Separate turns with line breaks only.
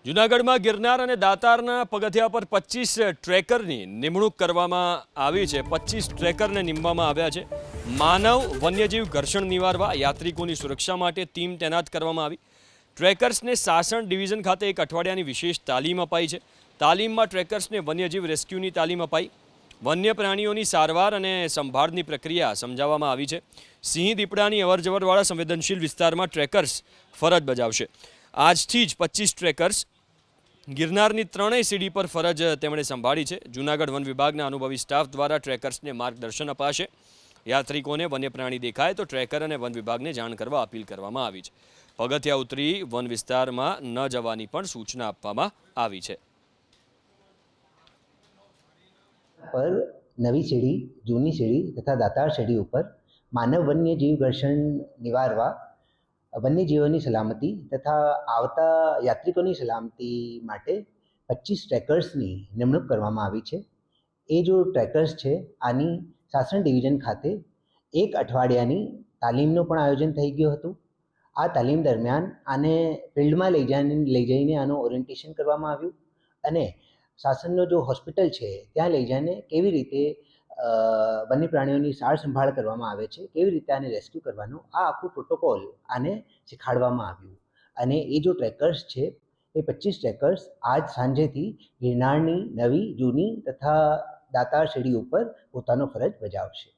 જૂનાગઢમાં ગિરનાર અને દાતારના પગથિયા પર 25 ટ્રેકરની નિમણૂક કરવામાં આવી છે। 25 ટ્રેકરને નિમવામાં આવ્યા છે। માનવ વન્યજીવ ઘર્ષણ નિવારવા યાત્રિકોની સુરક્ષા માટે ટીમ તૈનાત કરવામાં આવી। ટ્રેકર્સને સાસણ ડિવિઝન ખાતે એક અઠવાડિયાની વિશેષ તાલીમ અપાઈ છે। તાલીમમાં ટ્રેકર્સને વન્યજીવ રેસ્ક્યુની તાલીમ અપાઈ, વન્ય પ્રાણીઓની સારવાર અને સંભાળની પ્રક્રિયા સમજાવવામાં આવી છે। સિંહ દીપડાની અવરજવરવાળા સંવેદનશીલ વિસ્તારમાં ટ્રેકર્સ ફરજ બજાવશે। આજથી જ 25 ટ્રેકર્સ ગિરનારની ત્રણેય સીડી પર ફરજ તેમણે સંભાળી છે। જૂનાગઢ વન વિભાગના અનુભવી સ્ટાફ દ્વારા ટ્રેકર્સને માર્ગદર્શન અપાશે। યાત્રિકોને વન્ય પ્રાણી દેખાય તો ટ્રેકર અને વન વિભાગને જાણ કરવા અપીલ કરવામાં આવી છે। પગથિયા ઉતરી વન વિસ્તારમાં ન જવાની પણ સૂચના આપવામાં આવી છે।
पर नवी सीढ़ी, जूनी सीढ़ी तथा दातार सीढ़ी ऊपर मानव वन्य जीव घर्षण निवारवा, वन्यजीवोनी सलामती तथा आवता यात्रिकोनी सलामती माटे 25 ट्रेकर्सनी निमणूक करवामां आवी छे। ए जो ट्रेकर्स छे आनी सासण डिविजन खाते एक अठवाडियानी तालीमनुं पण आयोजन थई गयुं हतुं। आ तालीम दरमियान आने फील्डमां लई जईने आनुं ओरिएंटेशन करवामां आव्युं अने शासननो जो हॉस्पिटल है ત્યાં લઈ જઈને કેવી રીતે વન્ય પ્રાણીઓની સાર સંભાળ કરવામાં આવે છે, કેવી રીતે આને રેસ્ક્યુ કરવાનો, આ આખું પ્રોટોકોલ આને શીખવાડવામાં આવ્યું। અને એ જો ટ્રેકર્સ છે એ 25 ટ્રેકર્સ આજ સાંજેથી ગિરનારની નવી, જૂની તથા દાતાર સીડી ઉપર પોતાનો ફરજ બજાવશે।